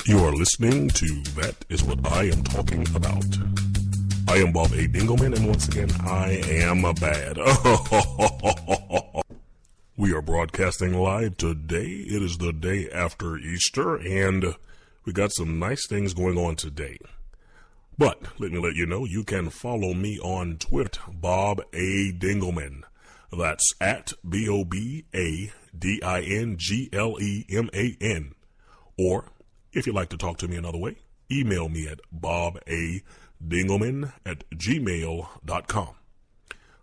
You are listening to That Is What I Am Talking About. I am Bob A. Dingleman, and once again, I am bad. We are broadcasting live today. It is the day after Easter, and we got some nice things going on today. But let me let you know, you can follow me on Twitter, Bob A. Dingleman. That's at BOBADINGLEMAN. Or, if you'd like to talk to me another way, email me at bobadingleman@gmail.com.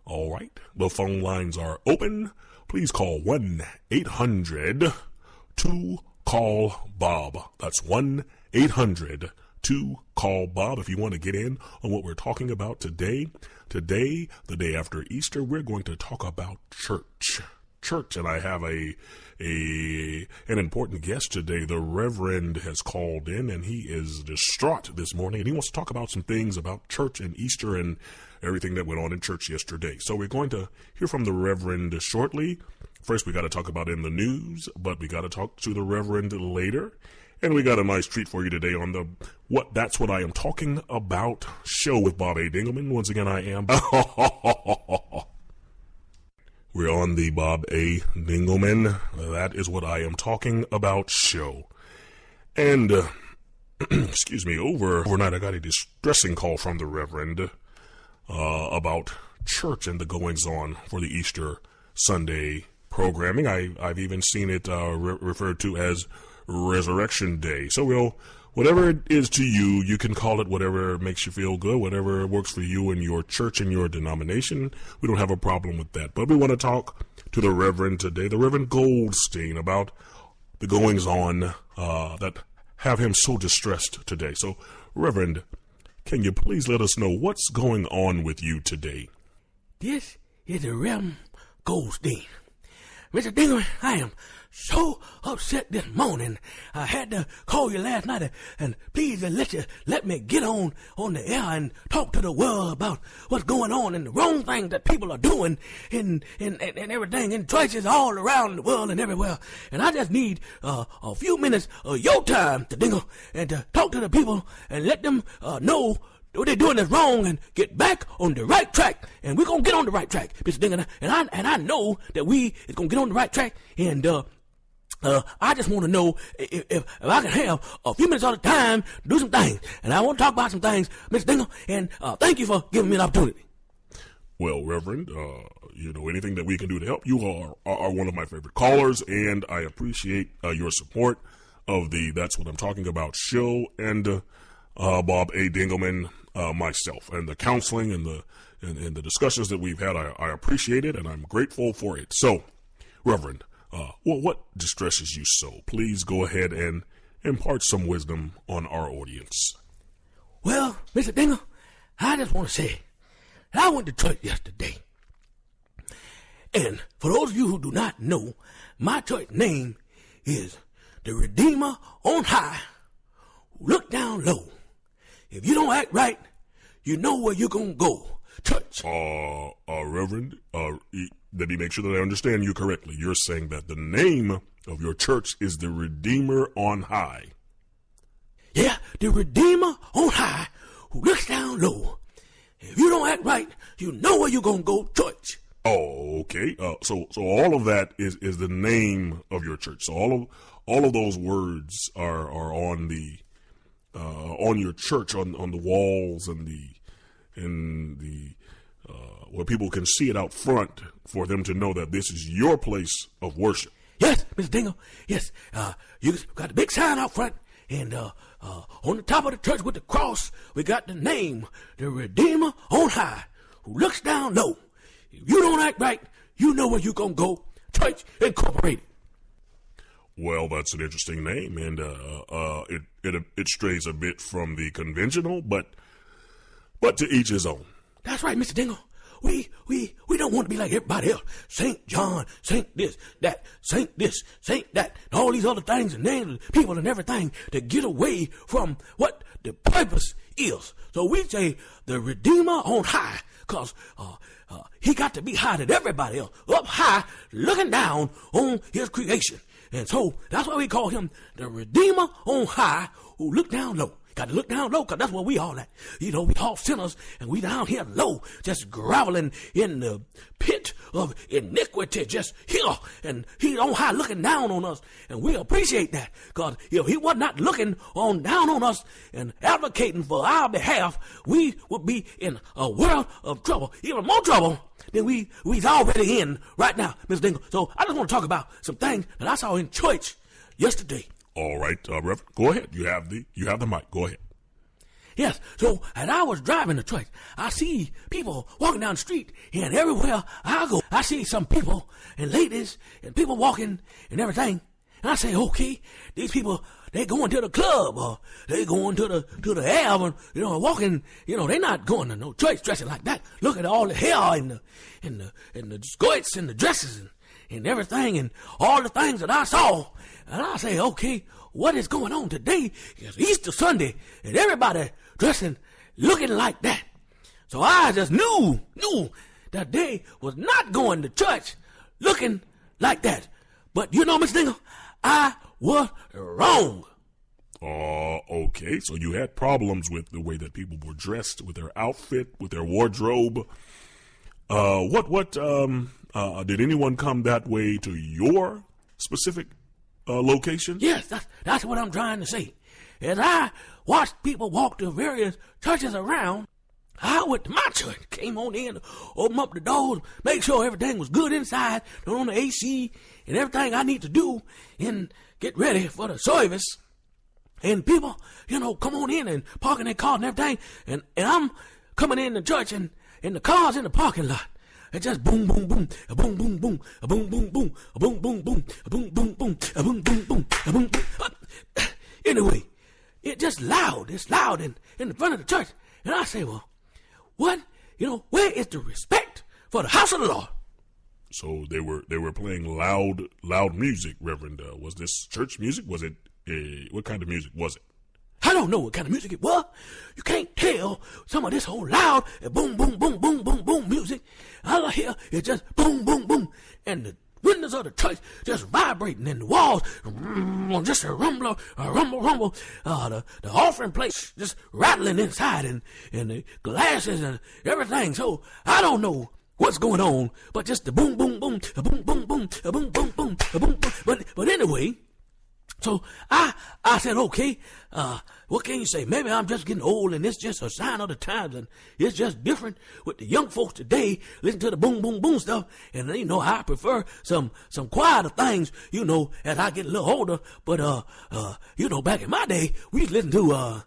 All right, the phone lines are open. Please call 1-800-2-CALL-BOB. That's 1-800-2-CALL-BOB if you want to get in on what we're talking about today. Today, the day after Easter, we're going to talk about church. And I have an important guest today. The Reverend has called in, and he is distraught this morning, and he wants to talk about some things about church and Easter and everything that went on in church yesterday. So we're going to hear from the Reverend shortly. First, we got to talk about in the news, but we got to talk to the Reverend later. And we got a nice treat for you today on the That's What I Am Talking About show with Bob A. Dingleman. Once again, I am. We're on the Bob A. Dingleman. That Is What I Am Talking About show. And, excuse me, overnight I got a distressing call from the Reverend about church and the goings-on for the Easter Sunday programming. I've even seen it referred to as Resurrection Day. So whatever it is to you, you can call it whatever makes you feel good, whatever works for you and your church and your denomination. We don't have a problem with that. But we want to talk to the Reverend today, the Reverend Goldstein, about the goings-on that have him so distressed today. So, Reverend, can you please let us know what's going on with you today? This is the Reverend Goldstein. Mr. Dingleman, I am so upset this morning. I had to call you last night and please let me get on the air and talk to the world about what's going on and the wrong things that people are doing and everything in churches all around the world and everywhere. And I just need a few minutes of your time to Dingle and to talk to the people and let them know what they're doing is wrong and get back on the right track. And we're going to get on the right track, Mr. Dingleman. And I know that we is going to get on the right track. And I just want to know if I can have a few minutes of the time to do some things. And I want to talk about some things, Mr. Dingle. And thank you for giving me an opportunity. Well, Reverend, anything that we can do to help, you are one of my favorite callers. And I appreciate your support of the That's What I'm Talking About show. And Bob A. Dingleman, myself, and the counseling and the discussions that we've had, I appreciate it, and I'm grateful for it. So, Reverend, what distresses you so? Please go ahead and impart some wisdom on our audience. Well, Mr. Dingle, I just want to say that I went to church yesterday. And for those of you who do not know, my church name is the Redeemer on High, who look down low. If you don't act right, you know where you're going to go. Church. Reverend, let me make sure that I understand you correctly. You're saying that the name of your church is the Redeemer on High. Yeah, the Redeemer on High, who looks down low. If you don't act right, you know where you're going to go. Church. Oh, okay. So all of that is the name of your church. So all of those words are on the on your church, on the walls and the where people can see it out front for them to know that this is your place of worship. Yes, Mr. Dingle. Yes, you got the big sign out front, and on the top of the church with the cross, we got the name, the Redeemer on High, who looks down low. If you don't act right, you know where you're gonna go. Church Incorporated. Well, that's an interesting name, and it strays a bit from the conventional, but to each his own. That's right, Mr. Dingle. We don't want to be like everybody else. Saint John, Saint this, that, Saint this, Saint that, and all these other things and names of people and everything to get away from what the purpose is. So we say the Redeemer on High, because he got to be higher than everybody else, up high, looking down on his creation. And so that's why we call him the Redeemer on High, who look down low. Got to look down low, because that's where we all at. You know, we all sinners, and we down here low, just groveling in the pit of iniquity, just here. And he on high looking down on us, and we appreciate that. Because if he was not looking on down on us and advocating for our behalf, we would be in a world of trouble, even more trouble than we's already in right now, Mr. Dingle. So I just want to talk about some things that I saw in church yesterday. All right, Reverend, go ahead. You have the mic. Go ahead. Yes, so as I was driving to church, I see people walking down the street, and everywhere I go, I see some people and ladies and people walking and everything. And I say, okay, these people, they going to the club, or they going to the Ave, and, you know, walking, you know, they not going to no church dressing like that. Look at all the hair and the skirts and the dresses and everything and all the things that I saw. And I say, okay, what is going on today? It's Easter Sunday, and everybody dressing, looking like that. So I just knew that they was not going to church looking like that. But you know, Mr. Dingle, I was wrong. Okay, so you had problems with the way that people were dressed, with their outfit, with their wardrobe. Did anyone come that way to your specific location? Yes, that's what I'm trying to say. As I watched people walk to various churches around, I went to my church, came on in, opened up the doors, make sure everything was good inside, turn on the AC, and everything I need to do, and get ready for the service. And people, you know, come on in and parking their cars and everything, and I'm coming in the church, and the cars in the parking lot. It just boom, boom, boom, a boom, boom, boom, a boom, boom, boom, a boom, boom, boom, a boom, boom, boom, a boom, boom, boom, a boom, boom. Anyway, it just loud. It's loud in the front of the church. And I say, well, what? You know, where is the respect for the house of the Lord? So they were playing loud music, Reverend. Was this church music? Was it what kind of music was it? I don't know what kind of music it was. You can't tell some of this whole loud boom, boom, boom, boom, boom, boom music. All I hear is just boom, boom, boom. And the windows of the church just vibrating and the walls just a rumble. The offering plate just rattling inside and the glasses and everything. So I don't know what's going on, but just the boom, boom, boom, a boom, boom, boom, a boom, boom, boom, a boom, boom. But anyway, so I said, okay, what can you say? Maybe I'm just getting old and it's just a sign of the times and it's just different with the young folks today. Listen to the boom, boom, boom stuff. And, you know, I prefer some quieter things, you know, as I get a little older. But, you know, back in my day, we used to listen to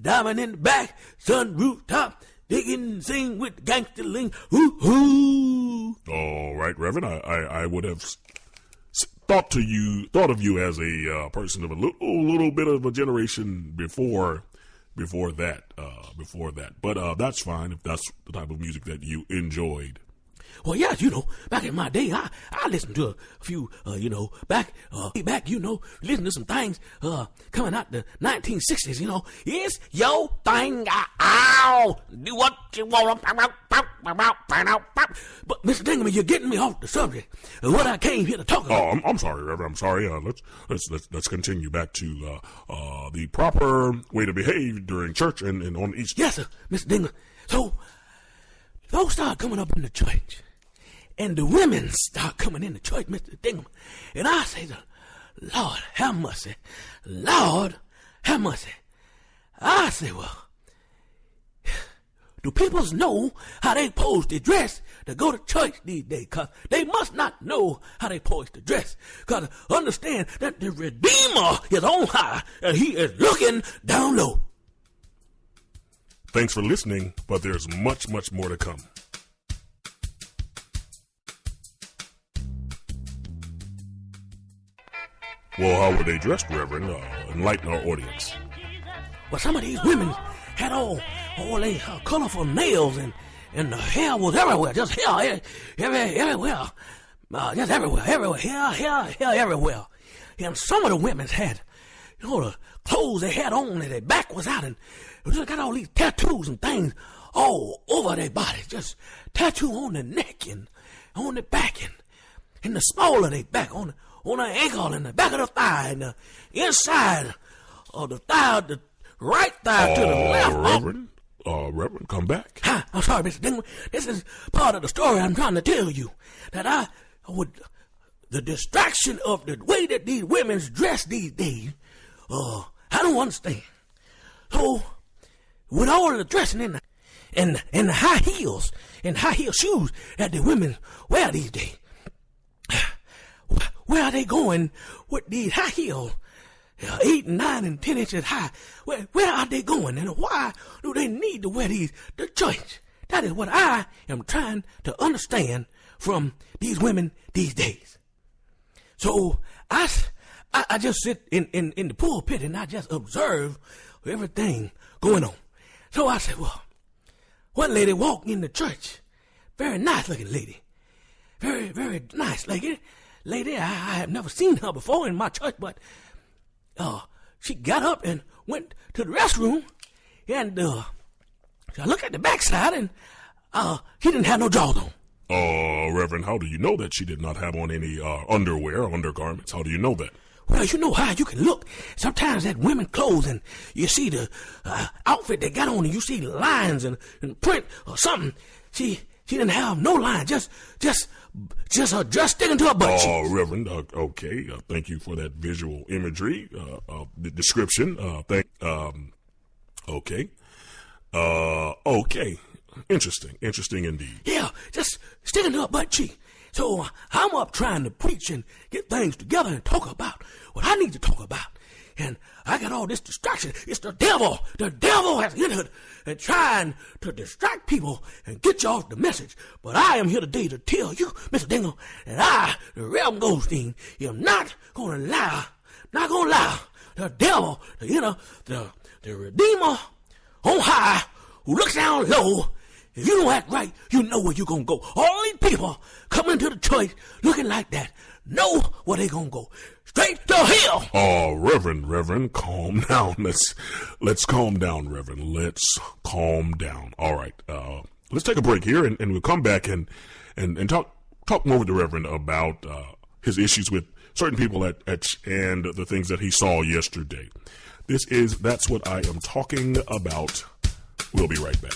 Diamond in the Back, Sun Rooftop, Digging, Sing with the Gangster Ling, hoo-hoo. All right, Reverend, I would have thought of you as a person of a little bit of a generation before that. But that's fine if that's the type of music that you enjoyed. Well, yes, you know, back in my day, I listened to a few, you know, back, you know, listened to some things, coming out the 1960s, you know. It's your thing, ow, do what you want, but Mr. Dingleman, you're getting me off the subject of what I came here to talk about. Oh, I'm sorry, Reverend, I'm sorry. Let's continue back to, the proper way to behave during church and on Easter. Yes, sir, Mr. Dingleman. So, folks start coming up in the church, and the women start coming in the church, Mr. Dingleman. And I say, Lord, have mercy. Lord, have mercy. I say, well, do people know how they supposed to dress to go to church these days? Because they must not know how they supposed to dress. Because understand that the Redeemer is on high, and he is looking down low. Thanks for listening, but there's much, much more to come. Well, how were they dressed, Reverend? Enlighten our audience. Well, some of these women had all they colorful nails and the hair was everywhere, just hair everywhere. Just everywhere, hair everywhere. And some of the women had, you know, the clothes they had on and their back was out and they just got all these tattoos and things all over their body. Just tattoo on the neck and on the back and the small of their back, on the ankle and the back of the thigh and the inside of the thigh, the right thigh to the left. Reverend, come back. I'm sorry, Mr. Dingleman. This is part of the story I'm trying to tell you. That the distraction of the way that these women dress these days, I don't understand. So, with all the dressing and the high heels and high heel shoes that the women wear these days, where are they going with these high heels, 8, 9, and 10 inches high? Where are they going, and why do they need to wear these the joints? That is what I am trying to understand from these women these days. So I just sit in the pulpit and I just observe everything going on. So I said, well, one lady walked in the church, very nice looking lady, very, very nice lady. I have never seen her before in my church, but she got up and went to the restroom, and I looked at the backside, and she didn't have no drawers on. Reverend, how do you know that she did not have on any underwear or undergarments? How do you know that? Well, you know how you can look sometimes at women's clothes, and you see the outfit they got on, and you see lines and print or something. She didn't have no line, just her dress sticking to her butt cheeks. Reverend, okay. Thank you for that visual imagery, the description. Okay. Okay. Interesting indeed. Yeah, just sticking to her butt cheek. So I'm up trying to preach and get things together and talk about what I need to talk about. And I got all this distraction. It's the devil. The devil has entered and trying to distract people and get you off the message. But I am here today to tell you, Mr. Dingle, that I, the Reverend Goldstein, am not going to allow the devil to enter the Redeemer on high who looks down low. If you don't act right, you know where you're going to go. All these people coming to the church looking like that know where they're going to go. Straight to hell. Reverend, calm down. Let's calm down, Reverend. Let's calm down. All right. Let's take a break here, and we'll come back and talk more with the Reverend about his issues with certain people and the things that he saw yesterday. That's what I am talking about. We'll be right back.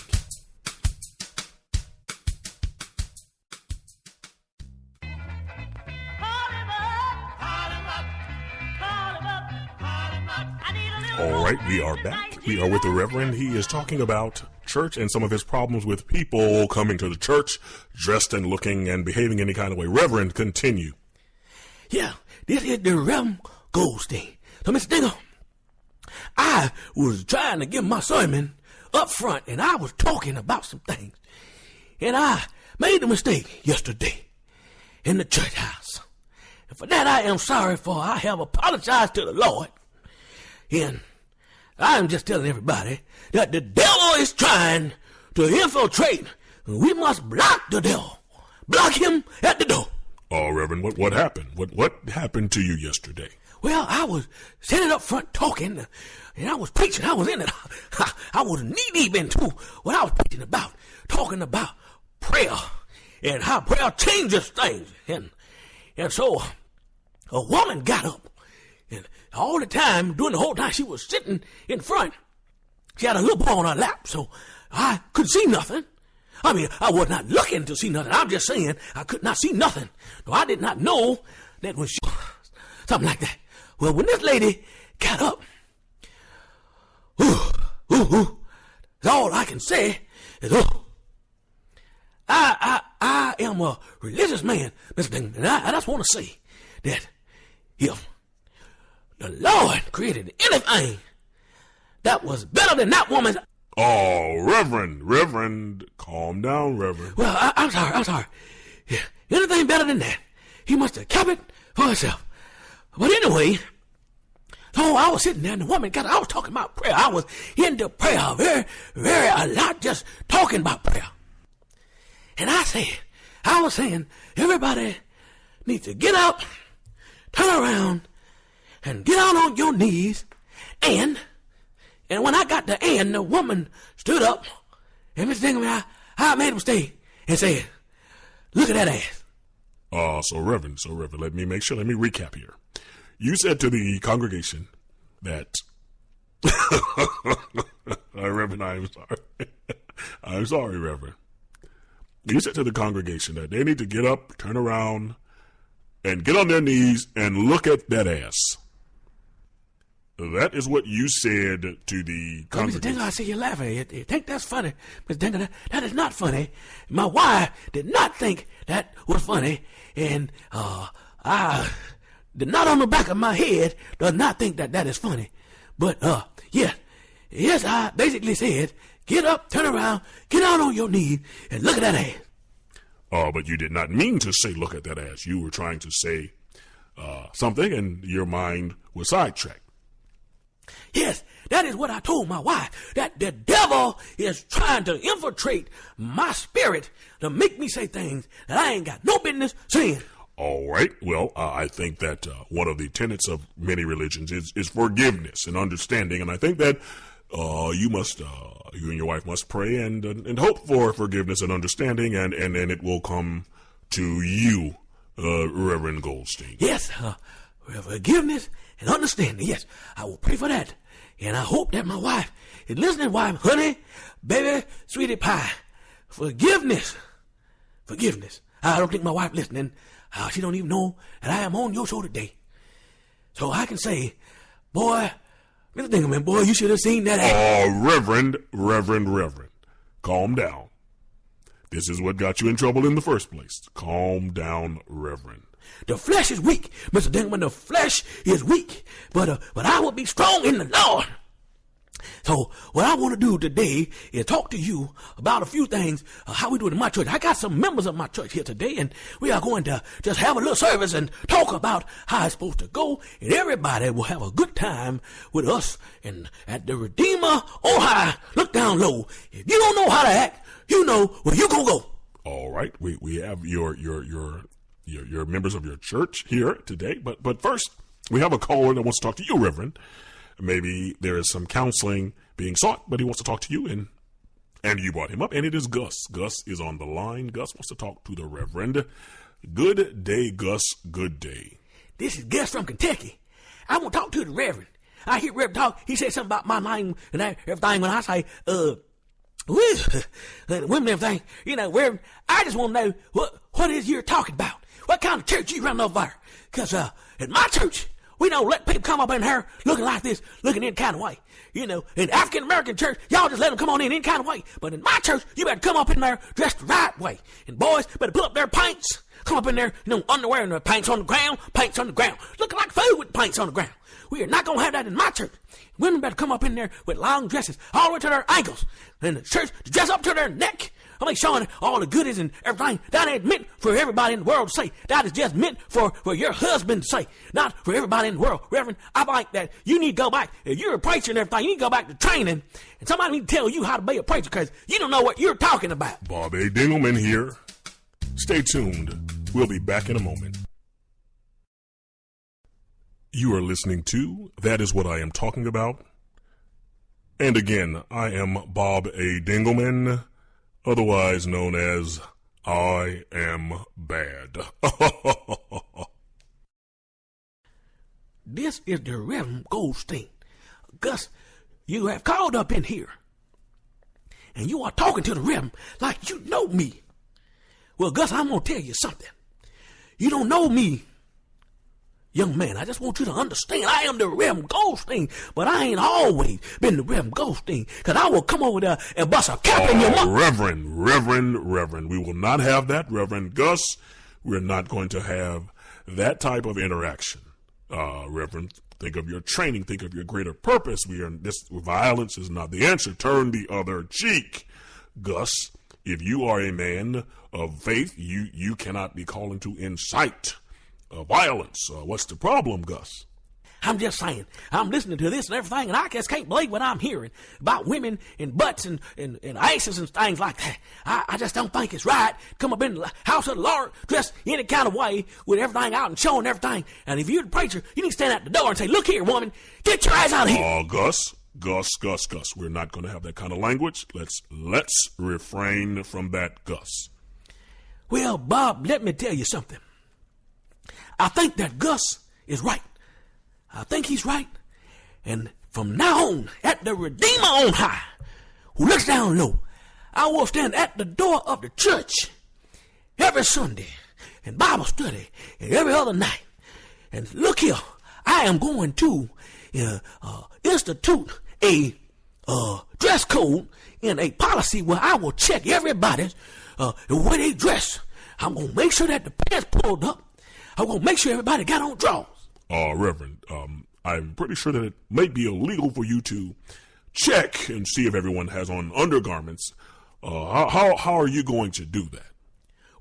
All right, we are back. We are with the Reverend. He is talking about church and some of his problems with people coming to the church, dressed and looking and behaving any kind of way. Reverend, continue. Yeah, this is the Reverend Goldstein. So, Mr. Dingle, I was trying to give my sermon up front, and I was talking about some things. And I made a mistake yesterday in the church house. And for that, I am sorry for. I have apologized to the Lord. And I'm just telling everybody that the devil is trying to infiltrate. We must block the devil. Block him at the door. Oh, Reverend, what happened? What happened to you yesterday? Well, I was sitting up front talking, and I was preaching. I was in it. I was knee-deep into what I was preaching about, talking about prayer and how prayer changes things. And so a woman got up. And all the time, during the whole time she was sitting in front, she had a little boy on her lap, so I could see nothing. I mean, I was not looking to see nothing. I'm just saying I could not see nothing. No, I did not know that when she... something like that. Well, when this lady got up, all I can say is, I am a religious man, Mr. Dingleman, and I just want to say that if the Lord created anything that was better than that woman. Oh, Reverend, calm down, Reverend. Well, I'm sorry. Yeah, anything better than that, he must have kept it for himself. But anyway, so I was sitting there and the woman I was talking about prayer. I was into prayer very, very a lot, just talking about prayer. And I was saying, everybody needs to get up, turn around, and get out on your knees, and when I got to end, the woman stood up, and Mr. Dingleman, I made a mistake, and said, look at that ass. So Reverend, let me recap here. You said to the congregation that Reverend, I'm sorry. I'm sorry, Reverend. You said to the congregation that they need to get up, turn around, and get on their knees and look at that ass. That is what you said to the congregation. Mr. Dingle, I see you laughing. You think that's funny. Mr. Dingle, that is not funny. My wife did not think that was funny. And I did not on the back of my head does not think that is funny. But, yes, I basically said, get up, turn around, get out on your knees, and look at that ass. But you did not mean to say look at that ass. You were trying to say something, and your mind was sidetracked. Yes, that is what I told my wife, that the devil is trying to infiltrate my spirit to make me say things that I ain't got no business saying. All right. Well, I think that one of the tenets of many religions is forgiveness and understanding, and I think that you and your wife must pray and hope for forgiveness and understanding, and it will come to you, Reverend Goldstein. Yes, forgiveness and understanding. Yes, I will pray for that, and I hope that my wife is listening. Wife, honey, baby, sweetie pie, forgiveness. I don't think my wife listening. She don't even know that I am on your show today, so I can say, boy. Mr. Dingleman, boy, you should have seen that act. Reverend. Calm down. This is what got you in trouble in the first place. Calm down, Reverend. The flesh is weak, Mr. Dingleman. The flesh is weak, but I will be strong in the Lord. So what I want to do today is talk to you about a few things, how we do it in my church. I got some members of my church here today, and we are going to just have a little service and talk about how it's supposed to go, and everybody will have a good time with us. And at the Redeemer on high, look down low. If you don't know how to act, you know where you gonna go. All right, we have your members of your church here today, but first we have a caller that wants to talk to you, Reverend. Maybe there is some counseling being sought, but he wants to talk to you, and you brought him up, and it is Gus. Gus is on the line. Gus wants to talk to the Reverend. Good day, Gus. Good day. This is Gus from Kentucky. I want to talk to the Reverend. I hear Reverend talk. He said something about my name and everything when I say, women and everything. Reverend, I just want to know what it is you're talking about. What kind of church you run over there? Because in my church, we don't let people come up in here looking like this, looking any kind of way. In African-American church, y'all just let them come on in any kind of way. But in my church, you better come up in there dressed the right way. And boys better pull up their pants, come up in there, underwear and their pants on the ground, looking like food with pants on the ground. We are not going to have that in my church. Women better come up in there with long dresses all the way to their ankles. And the church dress up to their neck. I'm showing all the goodies and everything. That ain't meant for everybody in the world to say. That is just meant for your husband to say, not for everybody in the world. Reverend, I like that. You need to go back. If you're a preacher and everything, you need to go back to training. And somebody need to tell you how to be a preacher because you don't know what you're talking about. Bob A. Dingleman here. Stay tuned. We'll be back in a moment. You are listening to That Is What I Am Talking About. And again, I am Bob A. Dingleman, otherwise known as I Am Bad. This is the Reverend Goldstein. Gus, you have called up in here, and you are talking to the Reverend like you know me. Well, Gus, I'm going to tell you something. You don't know me, young man. I just want you to understand I am the Reverend Goldstein, but I ain't always been the Reverend Goldstein, because I will come over there and bust a cap in your mouth. Reverend. We will not have that, Reverend Gus. We're not going to have that type of interaction. Reverend, think of your training. Think of your greater purpose. Violence is not the answer. Turn the other cheek. Gus, if you are a man of faith, you cannot be calling to incite violence. What's the problem, Gus? I'm just saying, I'm listening to this and everything, and I just can't believe what I'm hearing about women and butts and asses and things like that. I just don't think it's right. Come up in the house of the Lord dressed any kind of way with everything out and showing everything. And if you're the preacher, you need to stand at the door and say, look here, woman, get your ass out of here. Gus. We're not going to have that kind of language. Let's refrain from that, Gus. Well, Bob, let me tell you something. I think that Gus is right. I think he's right. And from now on, at the Redeemer on high, who looks down low, I will stand at the door of the church every Sunday and Bible study and every other night. And look here, I am going to institute a dress code and a policy where I will check everybody's the way they dress. I'm going to make sure that the pants pulled up. I'm going to make sure everybody got on drawers. Reverend, I'm pretty sure that it may be illegal for you to check and see if everyone has on undergarments. How are you going to do that?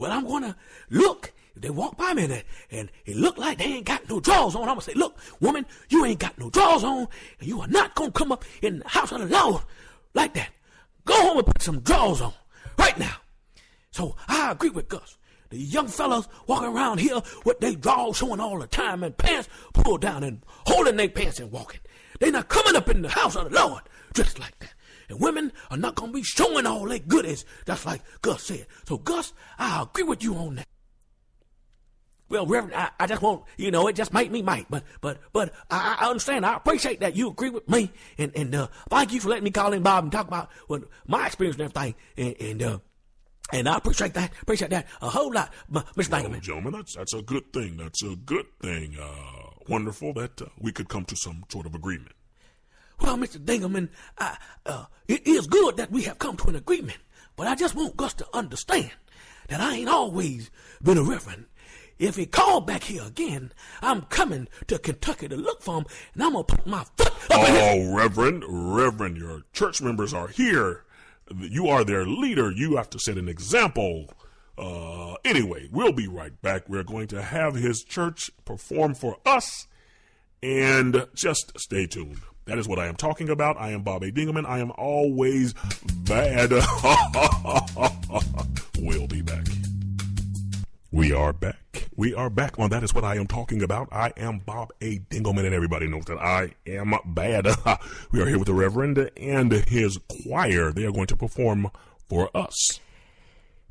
Well, I'm going to look. If they walk by me and it look like they ain't got no drawers on, I'm going to say, look, woman, you ain't got no drawers on, and you are not going to come up in the house of the Lord like that. Go home and put some drawers on right now. So I agree with Gus. The young fellas walking around here with their drawers showing all the time and pants pulled down and holding their pants and walking. They not coming up in the house of the Lord dressed like that. And women are not going to be showing all their goodies, just like Gus said. So, Gus, I agree with you on that. Well, Reverend, I just won't, it just might me might. But I understand. I appreciate that you agree with me. And thank you for letting me call in, Bob, and talk about my experience and everything. And I appreciate that a whole lot, Mr. Dingleman. Well, gentlemen, that's a good thing. That's a good thing. Wonderful that we could come to some sort of agreement. Well, Mr. Dingleman, it is good that we have come to an agreement, but I just want Gus to understand that I ain't always been a reverend. If he called back here again, I'm coming to Kentucky to look for him, and I'm going to put my foot up in his... Reverend, your church members are here. You are their leader. You have to set an example. Anyway, we'll be right back. We're going to have his church perform for us, and just stay tuned. That is what I am talking about. I am Bob A. Dingleman. I am always bad. We'll be back. We are back. We are back on That Is What I Am Talking About. I am Bob A. Dingleman, and everybody knows that I am bad. We are here with the Reverend and his choir. They are going to perform for us.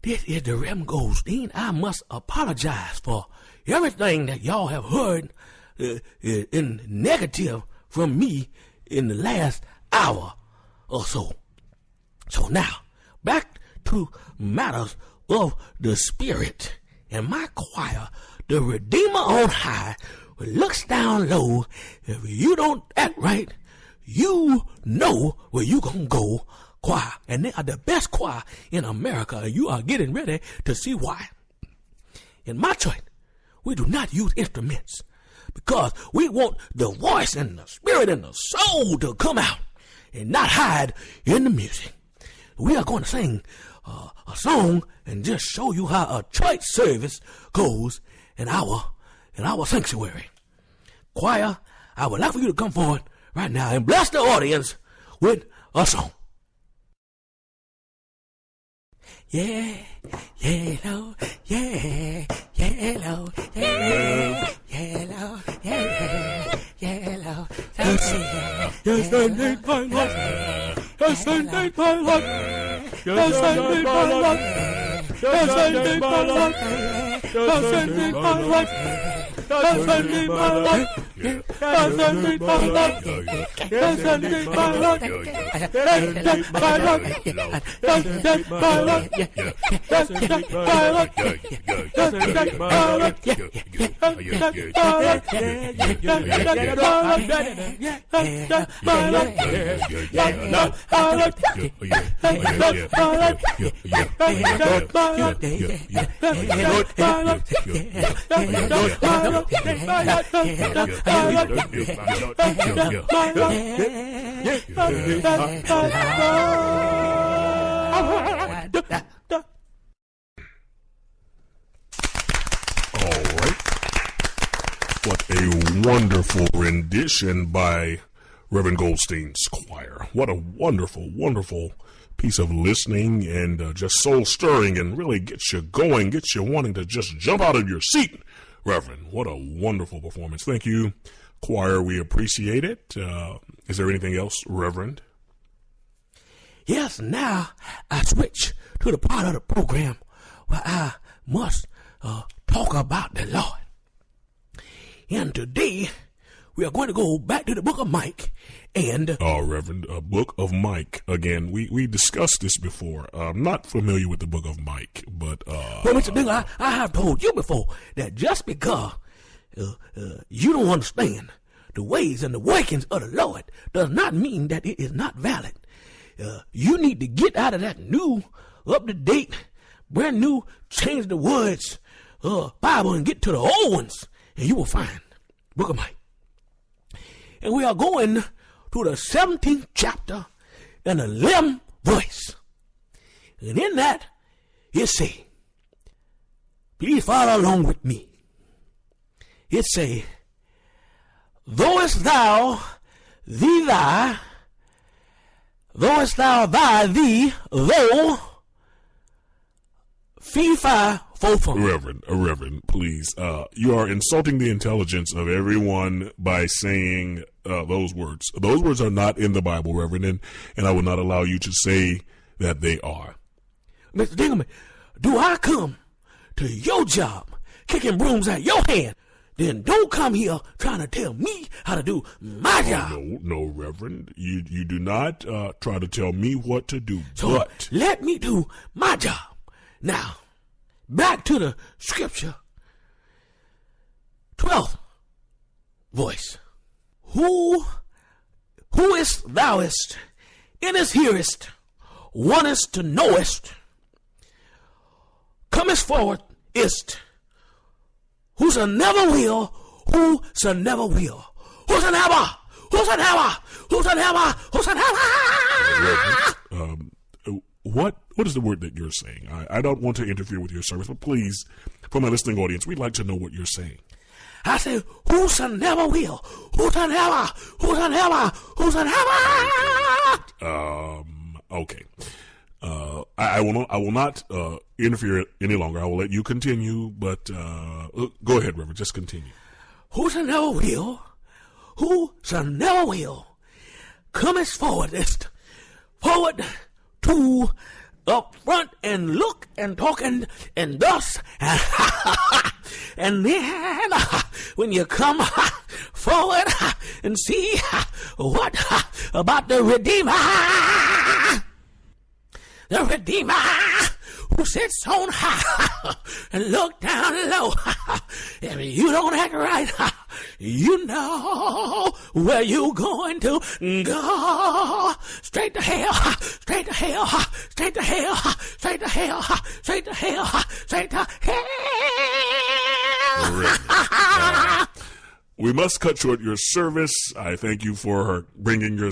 This is the Reverend Goldstein. I must apologize for everything that y'all have heard in negative from me in the last hour or so. So now, back to matters of the Spirit. And my choir, the Redeemer on high, looks down low. If you don't act right, you know where you gonna go, choir. And they are the best choir in America, and you are getting ready to see why. In my church, we do not use instruments because we want the voice and the spirit and the soul to come out and not hide in the music. We are going to sing a song and just show you how a church service goes in our sanctuary. Choir, I would like for you to come forward right now and bless the audience with a song. Yeah, yellow, yeah, yellow, yeah, yellow, yeah, yellow. Yes, I need my life. Yes, I need my life. Yes, I need my life. Yes, I need my life. Yes, I need my life. Yes, I need my life. Yes, I need my life. Yes, I need my life. Yes, I need my life. Yes, I need my life. Yes, I need my life. Yes, I need my life. What a wonderful rendition by Reverend Goldstein's choir. What a wonderful, wonderful piece of listening and just soul stirring and really gets you going, gets you wanting to just jump out of your seat. Reverend, what a wonderful performance. Thank you, choir. We appreciate it. Is there anything else, Reverend? Yes, now I switch to the part of the program where I must talk about the Lord. And today we are going to go back to the book of Mike and... Reverend, book of Mike. Again, we discussed this before. I'm not familiar with the book of Mike, but... Well, Mr. Dingle, I have told you before that just because you don't understand the ways and the workings of the Lord does not mean that it is not valid. You need to get out of that new, up-to-date, brand new, change the words Bible and get to the old ones, and you will find book of Mike. And we are going to the 17th chapter and the 11th verse. And in that, it say, please follow along with me. It say, Thou'st thou thy, though, fee, fi, fo, fum. Reverend, please. You are insulting the intelligence of everyone by saying those words. Those words are not in the Bible, Reverend, and I will not allow you to say that they are. Mr. Dingleman, do I come to your job kicking brooms at your hand? Then don't come here trying to tell me how to do my job. No, Reverend. You do not try to tell me what to do. So but let me do my job. Now, back to the scripture. 12th voice. Who is thouest, innest, hearest, wantest to knowest, comest forward, ist, whosoever will, whosoever will, whosoever. What is the word that you're saying? I don't want to interfere with your service, but please, for my listening audience, we'd like to know what you're saying. I say, whosoever will, whosoever. Okay. I will not interfere any longer. I will let you continue, but go ahead, Reverend. Just continue. Whosoever will, cometh forward to up front and look and talk and thus and then when you come forward and see what about the Redeemer who sits on high and look down low. If you don't act right, you know where you going to go. Straight to hell, straight to hell, straight to hell, straight to hell, straight to hell, straight to hell. We must cut short your service. I thank you for bringing your...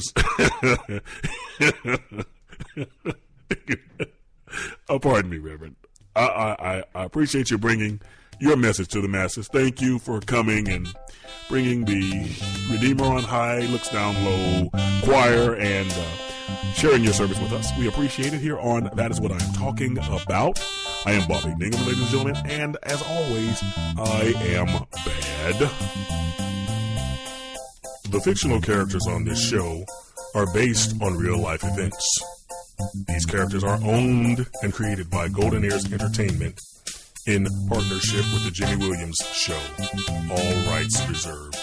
pardon me, Reverend. I appreciate you bringing your message to the masses. Thank you for coming and bringing the Redeemer on High, Looks Down Low choir and sharing your service with us. We appreciate it here on That Is What I Am Talking About. I am Bobby Dingleman, ladies and gentlemen, and as always, I am bad. The fictional characters on this show are based on real-life events. These characters are owned and created by Golden Ears Entertainment in partnership with the Jimmy Williams Show. All rights reserved.